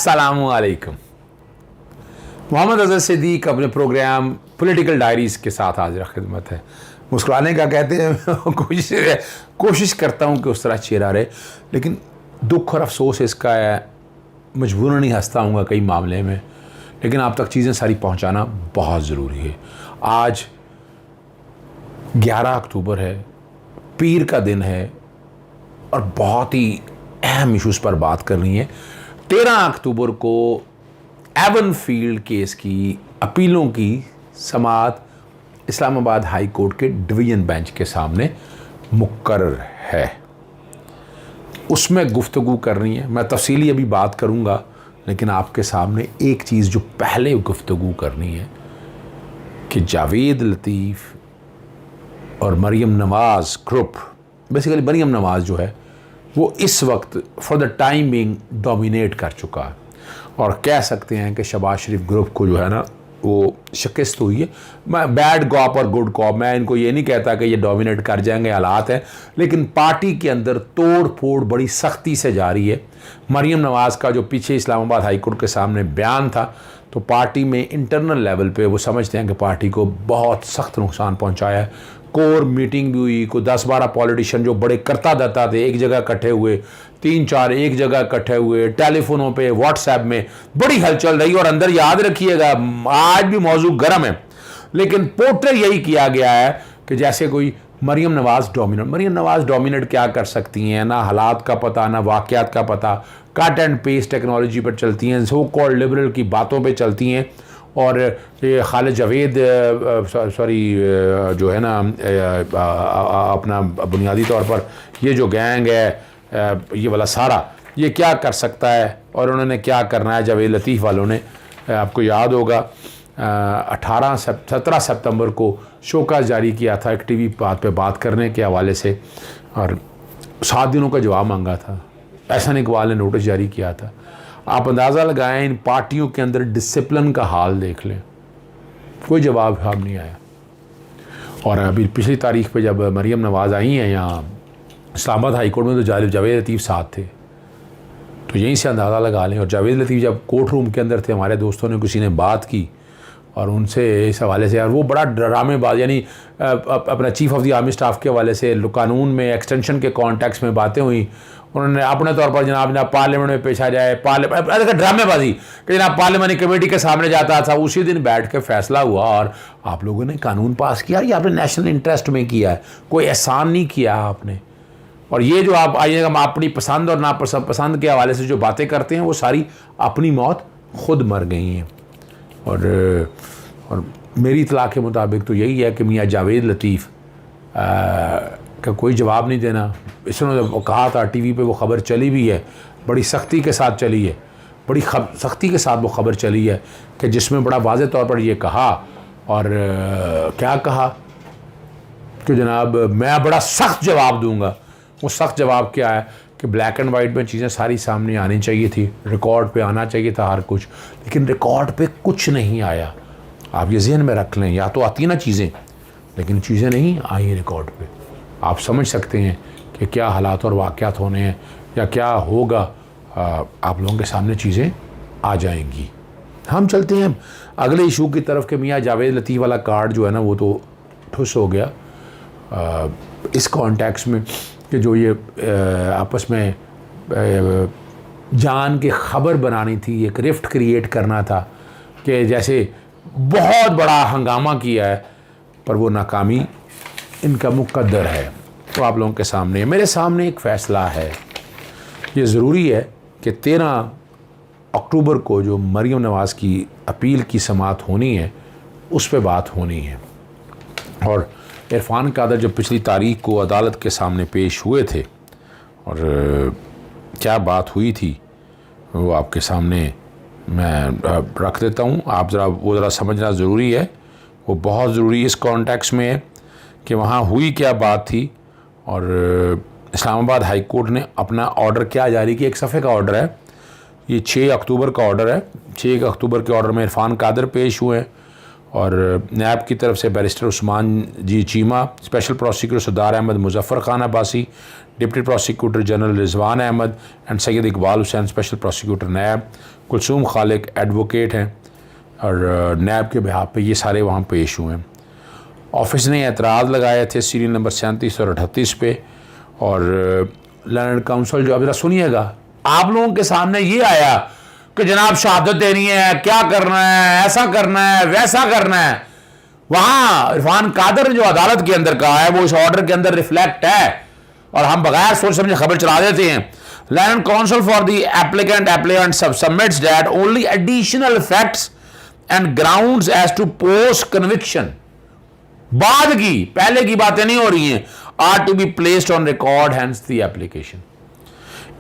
अस्सलामुअलैकुम। मोहम्मद अज़हर सिद्दीक अपने programme political diaries के साथ हाजिर खिदमत है। मुस्कुराने का कहते हैं कोशिश करता हूँ कि उस तरह चेहरा रहे, लेकिन दुख और अफसोस इसका है, मजबूरन ही हंसता हूँ कई मामले में, लेकिन आप तक चीज़ें सारी पहुँचाना बहुत ज़रूरी है। आज 11 अक्टूबर है, पीर का दिन है और बहुत ही अहम इशूज़ पर बात करनी है। 13 अक्टूबर को एवन फील्ड केस की अपीलों की समाअत इस्लामाबाद हाई कोर्ट के डिवीज़न बेंच के सामने मुकर्रर है। उसमें गुफ्तगू करनी है। मैं तफसीली अभी बात करूंगा, लेकिन आपके सामने एक चीज़ जो पहले गुफ्तगू करनी है कि जावेद लतीफ़ और मरियम नवाज़ ग्रुप, बेसिकली मरियम नवाज़ जो है वो इस वक्त for the time being dominate कर चुका है, और कह सकते हैं कि शहबाज शरीफ ग्रुप को जो है ना वो शिकस्त हुई है। मैं बैड कॉप और गुड कॉप, मैं इनको ये नहीं कहता कि ये डोमिनेट कर जाएंगे, हालात हैं, लेकिन पार्टी के अंदर तोड़ फोड़ बड़ी सख्ती से जारी है। मरियम नवाज़ का जो पीछे इस्लामाबाद हाई कोर्ट के सामने बयान था, तो पार्टी में इंटरनल लेवल पे वो समझते हैं कि पार्टी को बहुत सख्त नुकसान पहुंचाया है। कोर मीटिंग भी हुई, कोई 10-12 पॉलिटिशियन जो बड़े करता धरता थे एक जगह इकट्ठे हुए, 3-4 एक जगह इकट्ठे हुए, टेलीफोनों पे व्हाट्सएप में बड़ी हलचल रही। और अंदर याद रखिएगा आज भी मौजू गर्म है, लेकिन पोर्ट्रे यही किया गया है कि जैसे कोई मरियम नवाज़ डोमिनेट क्या कर सकती हैं, ना हालात का पता, ना वाक़यात का पता, कट एंड पेस्ट टेक्नोलॉजी पर चलती हैं, सो कॉल्ड लिबरल की बातों पे चलती हैं। और ये खालिद जावेद जो है ना अपना बुनियादी तौर पर ये जो गैंग है ये वाला सारा, ये क्या कर सकता है और उन्होंने क्या करना है। जावेद लतीफ़ वालों ने, आपको याद होगा 17 सितंबर को शोकॉज जारी किया था एक टीवी बात पे बात करने के हवाले से, और 7 दिनों का जवाब मांगा था। एहसन इकबाल ने नोटिस जारी किया था। आप अंदाज़ा लगाएं इन पार्टियों के अंदर डिसिप्लिन का हाल देख लें, कोई जवाब नहीं आया। और अभी पिछली तारीख पे जब मरियम नवाज़ आई हैं यहाँ इस्लामाबाद हाई कोर्ट में, तो जावेद लतीफ़ साथ थे, तो यहीं से अंदाज़ा लगा लें। और जावेद लतीफ़ जब कोर्ट रूम के अंदर थे, हमारे दोस्तों ने किसी ने बात की और उनसे इस हवाले से, यार वो बड़ा ड्रामेबाज, यानी अपना chief of the army staff के हवाले से कानून में एक्सटेंशन के कॉन्टेक्स्ट में बातें हुई। उन्होंने अपने तौर पर जनाब पार्लियामेंट में पेश आ जाए, ड्रामेबाजी कि जनाब पार्लियामानी कमेटी के सामने जाता था, उसी दिन बैठ के फैसला हुआ और आप लोगों ने कानून पास किया। ये आपने नेशनल इंटरेस्ट में किया है, कोई एहसान नहीं किया आपने। और ये जो आप आइएगा अपनी पसंद और नापसंद के हवाले से जो बातें करते हैं, वो सारी अपनी मौत खुद मर गई हैं। और मेरी इतला के मुताबिक तो यही है कि मियाँ जावेद लतीफ़ का कोई जवाब नहीं देना। इसने कहा था टीवी पे, वो ख़बर चली भी है, बड़ी सख्ती के साथ चली है, बड़ी सख्ती के साथ वो ख़बर चली है कि जिसमें बड़ा वाज़े तौर पर ये कहा, और क्या कहा कि जनाब मैं बड़ा सख्त जवाब दूंगा। वो सख्त जवाब क्या है कि ब्लैक एंड वाइट में चीज़ें सारी सामने आनी चाहिए थी, रिकॉर्ड पे आना चाहिए था हर कुछ, लेकिन रिकॉर्ड पे कुछ नहीं आया। आप ये जहन में रख लें, या तो आती ना चीज़ें, लेकिन चीज़ें नहीं आई रिकॉर्ड पे। आप समझ सकते हैं कि क्या हालात और वाक़यात होने हैं या क्या होगा। आप लोगों के सामने चीज़ें आ जाएंगी। हम चलते हैं अगले इशू की तरफ कि मियाँ जावेद लतीफ़ वाला कार्ड जो है ना वो तो ठुस हो गया इस कॉन्टेक्स्ट में कि जो ये आपस में जान के ख़बर बनानी थी, एक रिफ्ट क्रिएट करना था कि जैसे बहुत बड़ा हंगामा किया है, पर वो नाकामी इनका मुकद्दर है। तो आप लोगों के सामने, मेरे सामने एक फ़ैसला है। ये ज़रूरी है कि 13 अक्टूबर को जो मरियम नवाज़ की अपील की समाअत होनी है, उस पर बात होनी है। और इरफान कादर जब पिछली तारीख को अदालत के सामने पेश हुए थे, और क्या बात हुई थी वो आपके सामने मैं रख देता हूँ। आप ज़रा समझना ज़रूरी है, वो बहुत ज़रूरी इस कॉन्टेक्स्ट में है कि वहाँ हुई क्या बात थी। और इस्लामाबाद हाई कोर्ट ने अपना ऑर्डर क्या जारी किया, एक सफ़े का ऑर्डर है, ये 6 अक्टूबर का ऑर्डर है। 6 अक्टूबर के ऑर्डर में इरफान कादर पेश हुए हैं और नैब की तरफ से barrister Usman ji Cheema, special prosecutor Sardar Ahmed Muzaffar Khan Abbasi, deputy prosecutor general Rizwan Ahmed and Syed Iqbal Hussain, special prosecutor NAB, Kulsoom Khaliq advocate हैं और नैब के बिहाफ पे ये सारे वहाँ पेश हुए हैं। ऑफिस ने एतराज़ लगाए थे सीरियल नंबर 37 और 38 पे, और लैंड काउंसिल जो, अभी सुनिएगा, आप लोगों के सामने ये आया कि जनाब शहादत देनी है, क्या करना है, ऐसा करना है, वैसा करना है। वहाँ इरफान कादर ने जो अदालत के अंदर कहा है वो इस ऑर्डर के अंदर रिफ्लेक्ट है, और हम बगैर सोच समझे खबर चला देते हैं। Learned counsel for the applicant submits that only additional facts and grounds as to post conviction, बाद की, पहले की बातें नहीं हो रही हैं, are to be placed on record, hence the application.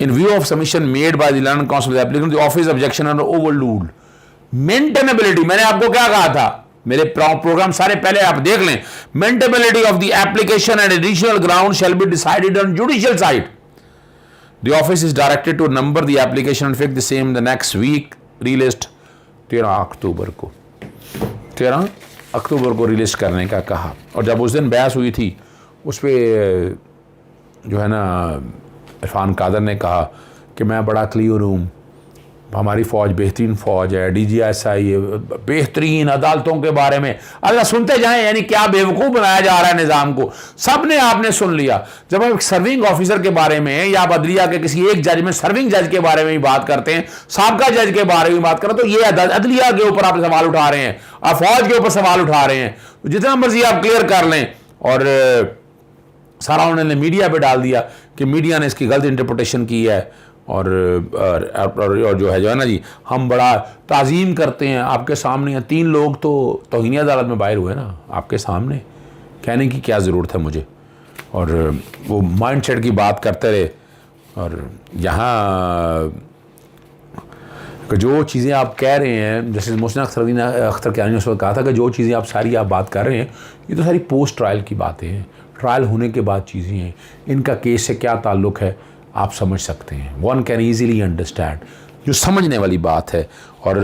In view of submission made by the London Council of the applicant, the office objection are overruled. Maintainability, मैंने आपको क्या कहा था, मेरे प्रोग्राम सारे पहले आप देख लें। Maintainability of the application and additional ground shall be decided on judicial side. The office is directed to number the application and fix the same the next week. Released 13 अक्टूबर को, 13 अक्टूबर को रिलीज करने का कहा। और जब उस दिन बहस हुई थी उस पर जो है ना इरफान कादर ने कहा कि मैं बड़ा क्लियर हूँ, हमारी फ़ौज बेहतरीन फ़ौज है, DGSI बेहतरीन अदालतों के बारे में। अगर सुनते जाएं, यानी क्या बेवकूफ़ बनाया जा रहा है निज़ाम को, सब ने आपने सुन लिया। जब आप सर्विंग ऑफिसर के बारे में या आप अदलिया के किसी एक जज में सर्विंग जज के बारे में भी बात करते हैं, साबका जज के बारे में बात करें, तो ये अदलिया के ऊपर आप सवाल उठा रहे हैं, आप फ़ौज के ऊपर सवाल उठा रहे हैं। जितना मर्जी आप क्लियर कर लें, और सारा उन्होंने मीडिया पे डाल दिया कि मीडिया ने इसकी गलत इंटरप्रिटेशन की है, और जो है ना जी, हम बड़ा ताज़ीम करते हैं। आपके सामने 3 लोग तो तौहीन अदालत में बाहर हुए ना, आपके सामने, कहने की क्या ज़रूरत है मुझे। और वो माइंड सेट की बात करते रहे, और यहाँ जो चीज़ें आप कह रहे हैं, जैसे मोहसिन अख्तर कियानी ने उस वक्त कहा था कि जो चीज़ें आप सारी बात कर रहे हैं ये तो सारी पोस्ट ट्रायल की बातें हैं, ट्रायल होने के बाद चीज़ें हैं, इनका केस से क्या ताल्लुक़ है आप समझ सकते हैं। वन कैन ईज़िली अंडरस्टैंड, जो समझने वाली बात है। और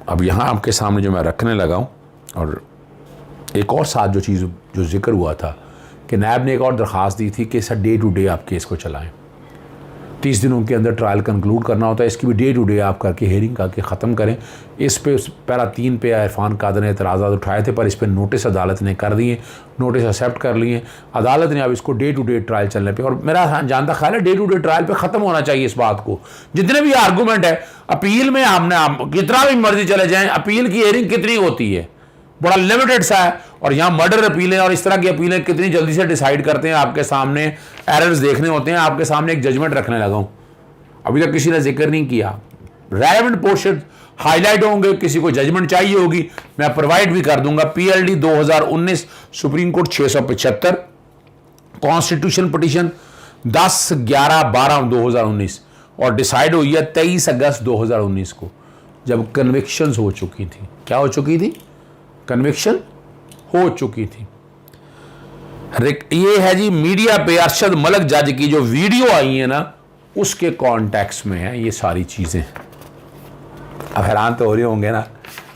अब यहाँ आपके सामने जो मैं रखने लगा हूँ, और एक और साथ जो चीज़ जो जिक्र हुआ था कि नैब ने एक और दरख्वास्त दी थी कि सर डे टू डे आप केस को चलाएँ, 30 दिनों के अंदर ट्रायल कंक्लूड करना होता है, इसकी भी डे टू डे आप करके हेयरिंग करके ख़त्म करें। इस पे पैरा 3 पे इरफान कादर ने एतराज़ात उठाए थे, पर इस पर नोटिस अदालत ने कर दिए, नोटिस एक्सेप्ट कर लिए अदालत ने। अब इसको डे टू डे ट्रायल चलने पे, और मेरा जानता ख्याल है डे टू डे ट्रायल पे ख़त्म होना चाहिए इस बात को। जितने भी आर्गूमेंट है अपील में, हमने कितना भी मर्जी चले जाएँ, अपील की हेयरिंग कितनी होती है, बड़ा लिमिटेड सा है। और यहाँ मर्डर अपीलें और इस तरह की अपीलें कितनी जल्दी से डिसाइड करते हैं, आपके सामने एरर्स देखने होते हैं, आपके सामने एक जजमेंट रखने लगा हूँ, अभी तक किसी ने जिक्र नहीं किया। रेलेवेंट पोर्शन हाईलाइट होंगे, किसी को जजमेंट चाहिए होगी मैं प्रोवाइड भी कर दूंगा। PLD 2019 supreme court 675, constitution petition 10/11/2019, और डिसाइड हुई है 23 अगस्त 2019 को, जब कन्विक्शंस हो चुकी थी। क्या हो चुकी थी? कन्विक्शन हो चुकी थी। ये है जी मीडिया पे अरशद मलिक जज की जो वीडियो आई है ना, उसके कॉन्टेक्स्ट में है ये सारी चीज़ें। अब हैरान तो हो रहे होंगे ना।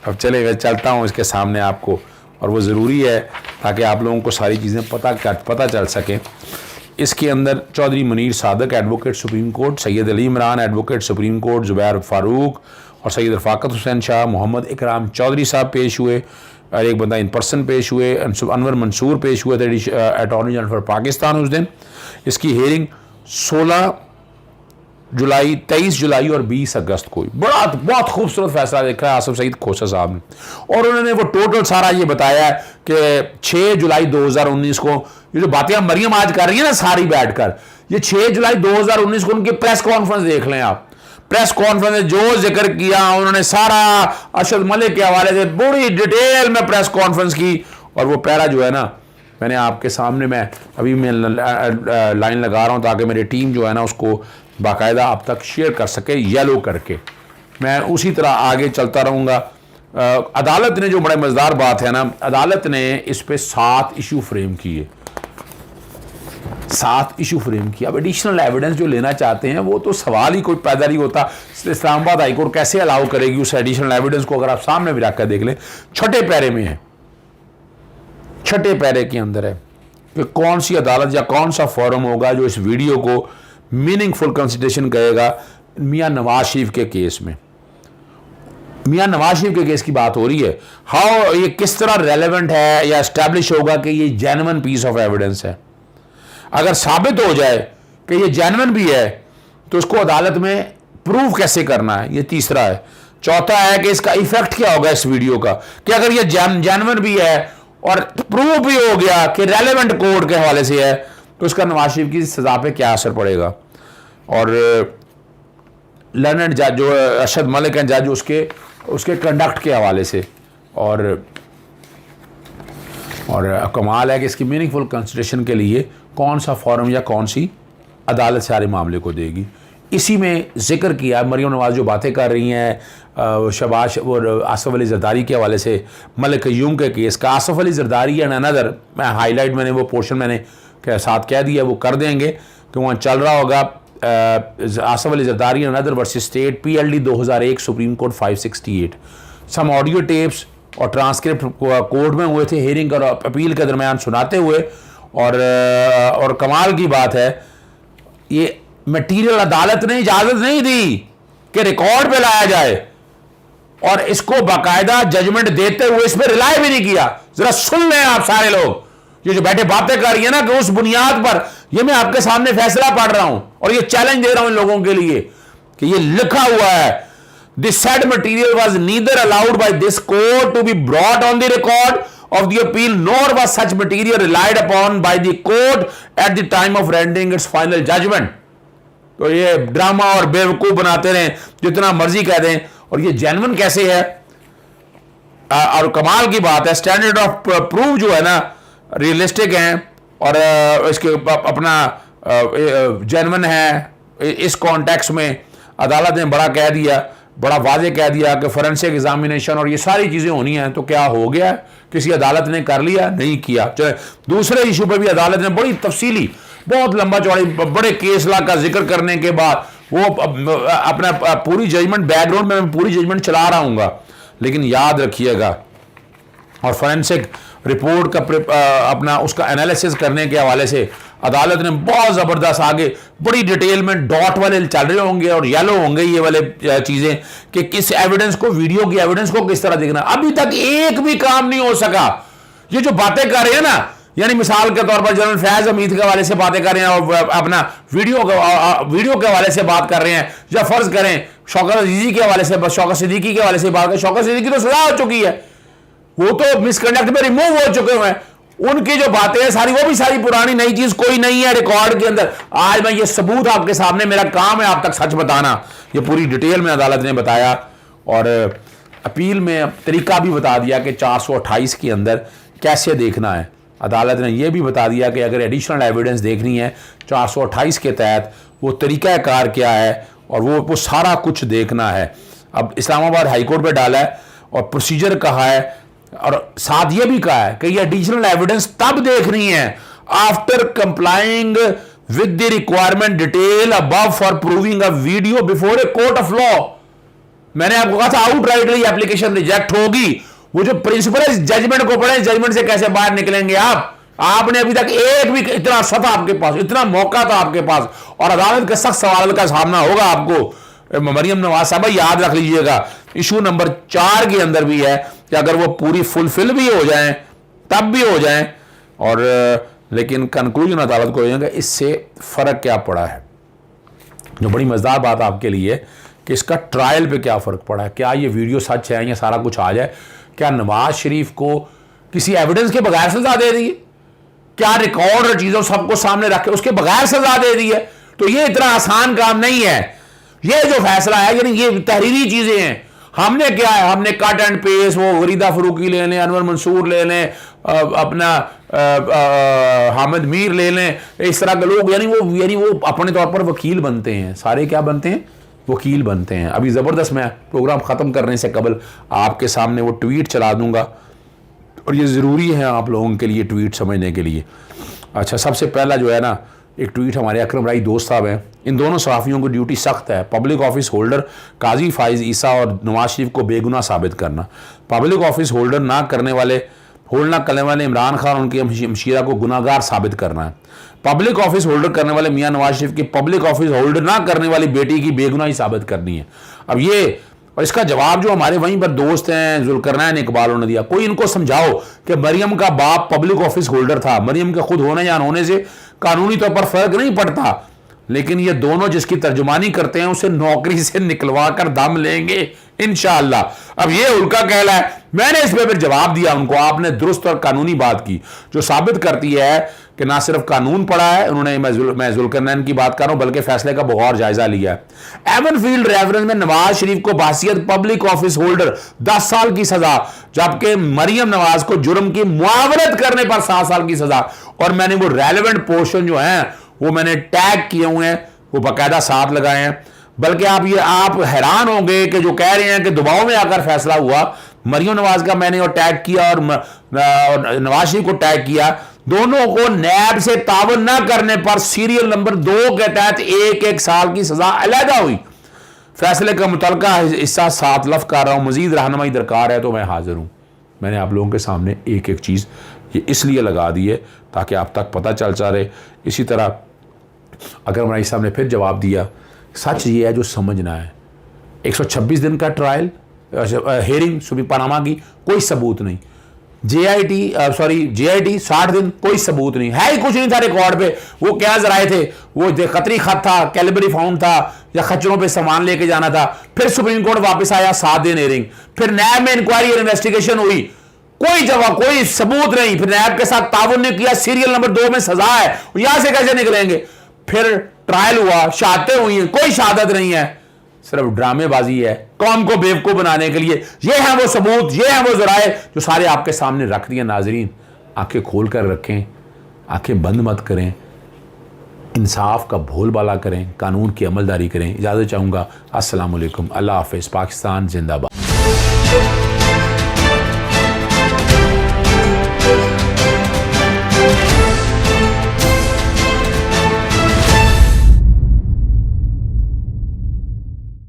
अब चले मैं चलता हूँ इसके सामने आपको, और वो ज़रूरी है ताकि आप लोगों को सारी चीज़ें पता चल सकें। इसके अंदर Chaudhry Munir Sadiq advocate supreme court, Syed Ali Imran advocate supreme court, Zubair Farooq और सैयद रफ़ाकत हुसैन शाह, मोहम्मद इकराम चौधरी साहब पेश हुए, और एक बंदा इन पर्सन पेश हुए, अनवर मंसूर पेश हुए थे अटॉर्नी जनरल फॉर पाकिस्तान उस दिन। इसकी हेयरिंग 16 जुलाई, 23 जुलाई और 20 अगस्त को। बहुत खूबसूरत फैसला देखा है आसिफ सईद खोसा साहब ने, और उन्होंने वो टोटल सारा ये बताया है कि 6 जुलाई 2019 को, ये जो बातें मरियम आज कर रही है ना सारी बैठकर, ये 6 जुलाई 2019 को उनकी प्रेस कॉन्फ्रेंस देख लें आप। प्रेस कॉन्फ्रेंस जो जिक्र किया उन्होंने सारा अरशद मलिक के हवाले से बड़ी डिटेल में प्रेस कॉन्फ्रेंस की, और वो पैरा जो है ना मैंने आपके सामने, मैं अभी मैं लाइन लगा रहा हूँ ताकि मेरी टीम जो है ना उसको बाकायदा आप तक शेयर कर सके येलो करके। मैं उसी तरह आगे चलता रहूँगा। अदालत ने जो बड़े मज़ेदार बात है ना, अदालत ने इस पे 7 इशू फ्रेम किए, साथ इशू फ्रेम किया। अब एडिशनल एविडेंस जो लेना चाहते हैं वो तो सवाल ही कोई पैदा नहीं होता। इस्लामाबाद हाईकोर्ट कैसे अलाउ करेगी उस एडिशनल एविडेंस को? अगर आप सामने भी रखकर देख लें, छठे पैरे में है, छठे पैरे के अंदर है कि कौन सी अदालत या कौन सा फोरम होगा जो इस वीडियो को मीनिंगफुल कंसिडरेशन करेगा। मियां नवाज शरीफ के केस में, मियां नवाज शरीफ के केस की बात हो रही है। हाउ ये किस तरह रेलेवेंट है या एस्टैब्लिश होगा कि ये जेन्युइन पीस ऑफ एविडेंस है। अगर साबित हो जाए कि ये जेन्युइन भी है तो इसको अदालत में प्रूव कैसे करना है, ये तीसरा है। चौथा है कि इसका इफेक्ट क्या होगा इस वीडियो का, कि अगर ये जेन्युइन भी है और प्रूव भी हो गया कि रेलेवेंट कोर्ट के हवाले से है तो इसका नवाज शरीफ की सजा पे क्या असर पड़ेगा। और लर्नड जज जो अरशद मलिक हैं जज, उसके कंडक्ट के हवाले से। और कमाल है कि इसकी मीनिंगफुल कंसिडरेशन के लिए कौन सा फॉरम या कौन सी अदालत सारे मामले को देगी। इसी में जिक्र किया मरियम नवाज जो बातें कर रही हैं शहबाज और आसफ अली जरदारी के हवाले से, मलिक क़य्यूम के केस का। आसफ अली जरदारी एंड अनदर, मैं हाईलाइट मैंने वो पोर्शन मैंने के साथ कह दिया, वो कर देंगे कि वहाँ चल रहा होगा Asif Ali Zardari and another versus state, PLD 2001, supreme court 568। Some audio tapes और ट्रांसक्रिप्ट कोर्ट में हुए थे हियरिंग और अपील के दरमियान सुनाते हुए। और कमाल की बात है, ये मटीरियल अदालत ने इजाजत नहीं दी कि रिकॉर्ड पे लाया जाए और इसको बाकायदा जजमेंट देते हुए इस पर रिलाय भी नहीं किया। जरा सुन लें आप सारे लोग, ये जो बैठे बातें कर रही है ना कि उस बुनियाद पर, ये मैं आपके सामने फैसला पढ़ रहा हूं और ये चैलेंज दे रहा हूं इन लोगों के लिए कि ये लिखा हुआ है, this said material was neither allowed by this court to be brought on the record of the appeal nor was such material relied upon by the court at the time of rendering its final judgment। तो ये drama और बेवकूफ बनाते रहे, जितना मर्जी कह दें। और ये जेन्युइन कैसे है? और कमाल की बात है, स्टैंडर्ड ऑफ प्रूफ जो है ना रियलिस्टिक हैं और इसके अपना जेन्युइन है। इस कॉन्टेक्स्ट में अदालत ने बड़ा कह दिया, बड़ा वाजे कह दिया कि फोरेंसिक एग्जामिनेशन और ये सारी चीज़ें होनी हैं। तो क्या हो गया? किसी अदालत ने कर लिया? नहीं किया। चले दूसरे इशू पर भी अदालत ने बड़ी तफसीली, बहुत लंबा चौड़ी, बड़े केस ला का जिक्र करने के बाद वो अपना पूरी जजमेंट बैकग्राउंड में मैं पूरी जजमेंट चला रहा हूँगा, लेकिन याद रखिएगा और फोरेंसिक रिपोर्ट का अपना उसका एनालिसिस करने के हवाले से अदालत ने बहुत ज़बरदस्त आगे बड़ी डिटेल में डॉट वाले चल रहे होंगे और येलो होंगे ये वाले चीज़ें कि किस एविडेंस को, वीडियो की एविडेंस को किस तरह देखना। अभी तक एक भी काम नहीं हो सका। ये जो बातें कर रहे हैं ना, यानी मिसाल के तौर पर जनरल फैज हमीद के हवाले से बातें कर रहे हैं और अपना वीडियो के हवाले से बात कर रहे हैं, या फर्ज करें शौकत अजीज़ी के हवाले से, शौकत सिद्दीकी के हवाले से बात करें। शौकत सिद्दीकी तो सजा हो चुकी है, वो तो मिसकंडक्ट में रिमूव हो चुके हुए हैं। उनकी जो बातें हैं सारी, वो भी सारी पुरानी, नई चीज कोई नहीं है रिकॉर्ड के अंदर। आज मैं ये सबूत आपके सामने, मेरा काम है आप तक सच बताना। ये पूरी डिटेल में अदालत ने बताया और अपील में तरीका भी बता दिया कि 428 के अंदर कैसे देखना है। अदालत ने यह भी बता दिया कि अगर एडिशनल एविडेंस देखनी है 428 के तहत वो तरीक़ाकार क्या है और वो सारा कुछ देखना है। अब इस्लामाबाद हाईकोर्ट पे डाला है और प्रोसीजर कहा है और साथ ये भी कहा है कि ये एडिशनल एविडेंस तब देखनी है after complying with the requirement detail above for proving a video before a court of law. मैंने आपको कहा था आउटराइटली एप्लीकेशन रिजेक्ट होगी। वो जो प्रिंसिपल है, जजमेंट को पढ़े, जजमेंट से कैसे बाहर निकलेंगे आप? आपने अभी तक एक भी, इतना सत आपके पास, इतना मौका था आपके पास और अदालत के सख्त सवाल का सामना होगा आपको। मरियम नवाज साहब याद रख लीजिएगा, इशू नंबर 4 के अंदर भी है कि अगर वो पूरी फुलफिल भी हो जाएं तब भी हो जाएं और लेकिन कंक्लूजन अदालत को होगा इससे फ़र्क क्या पड़ा है। जो बड़ी मज़ेदार बात आपके लिए कि इसका ट्रायल पे क्या फ़र्क पड़ा है। क्या ये वीडियो सच है या सारा कुछ आ जाए? क्या नवाज शरीफ को किसी एविडेंस के बगैर सजा दे दी? क्या रिकॉर्ड और चीज़ों सबको सामने रख के उसके बगैर सजा दे दी है? तो ये इतना आसान काम नहीं है। ये जो फैसला है यानी ये तहरीरी चीज़ें हैं। हमने क्या है, हमने कट एंड पेस्ट, वो गरीदा फरूकी ले लें, अनवर मंसूर ले लें, अपना हामिद मीर ले लें, इस तरह के लोग यानी वो अपने तौर पर वकील बनते हैं। सारे क्या बनते हैं? वकील बनते हैं। अभी ज़बरदस्त मैं प्रोग्राम ख़त्म करने से कबल आपके सामने वो ट्वीट चला दूंगा और ये ज़रूरी है आप लोगों के लिए ट्वीट समझने के लिए। अच्छा, सबसे पहला जो है ना एक ट्वीट हमारे अकरम राई दोस्त साहब हैं, इन दोनों सहाफ़ियों को ड्यूटी सख्त है, पब्लिक ऑफिस होल्डर काजी फाइज ईसा और नवाज शरीफ को बेगुनाह साबित करना। पब्लिक ऑफिस होल्ड ना करने वाले इमरान खान और उनकी हमशीरा को गुनाहगार साबित करना है। पब्लिक ऑफिस होल्डर करने वाले मियां नवाज शरीफ की पब्लिक ऑफिस होल्डर ना करने वाली बेटी की बेगुनाही साबित करनी है। अब ये, और इसका जवाब जो हमारे वहीं पर दोस्त हैं जुल्करनैन इकबाल ने दिया, कोई इनको समझाओ कि मरियम का बाप पब्लिक ऑफिस होल्डर था, मरियम के खुद होने या होने से कानूनी तौर पर फर्क नहीं पड़ता, लेकिन ये दोनों जिसकी तर्जुमानी करते हैं उसे नौकरी से निकलवा कर दम लेंगे इंशाअल्लाह। अब ये उनका कहना है, मैंने इस पे फिर जवाब दिया उनको, आपने दुरुस्त और कानूनी बात की जो साबित करती है कि ना सिर्फ कानून पढ़ा है उन्होंने, मैं जुल्करनैन की बात कर रहा हूं, बल्कि फैसले का बगौर जायजा लिया है। एवनफील्ड रेफरेंस में नवाज शरीफ को बासियत पब्लिक ऑफिस होल्डर 10 साल की सजा, जबकि मरियम नवाज को जुर्म की मुआवनत करने पर 7 साल की सजा। और मैंने वो रेलेवेंट पोर्शन जो है वो मैंने टैग किए हुए हैं, वो बाकायदा साथ लगाए हैं। बल्कि आप हैरान होंगे कि जो कह रहे हैं कि दबाव में आकर फैसला हुआ, मरियम नवाज का मैंने और टैग किया और नवाज शरीफ को टैग किया, दोनों को नैब से तावन न करने पर सीरियल नंबर 2 के तहत 1-1 साल की सजा अलहदा हुई। फैसले का मुतलका हिस्सा 7 लफ्ज कर रहा हूं, मजीद रहनुमाई दरकार है तो मैं हाजिर हूं। मैंने आप लोगों के सामने एक एक चीज़ ये इसलिए लगा दी है ताकि आप तक पता चलता रहे। इसी तरह अगर हमारे साहब ने फिर जवाब दिया, सच ये है जो समझना है, 126 दिन का ट्रायल हेयरिंग सुप्रीम पनामा की, कोई सबूत नहीं। JIT 60 दिन, कोई सबूत नहीं है, ही कुछ नहीं था रिकॉर्ड पे। वो क्या जराए थे, वो खतरी खत था, कैलिबरी फाउंड था, या खच्चरों पे सामान लेके जाना था। फिर सुप्रीम कोर्ट वापस आया, 7 दिन हेयरिंग, फिर नैब में इंक्वायरी और इन्वेस्टिगेशन हुई, कोई जवाब, कोई सबूत नहीं। फिर नैब के साथ ताउन ने किया, सीरियल नंबर 2 में सजा है, यहां से कैसे निकलेंगे। फिर ट्रायल हुआ, शहादतें हुई हैं, कोई शहादत नहीं है, सिर्फ ड्रामेबाजी है कौम को बेवकूफ बनाने के लिए। ये हैं वो सबूत, ये हैं वो जराए जो सारे आपके सामने रख दिए। नाजरीन, आंखें खोल कर रखें, आंखें बंद मत करें, इंसाफ का बोलबाला करें, कानून की अमलदारी करें। इजाज़त चाहूँगा। अस्सलाम वालेकुम, अल्लाह हाफ़िज़, पाकिस्तान जिंदाबाद।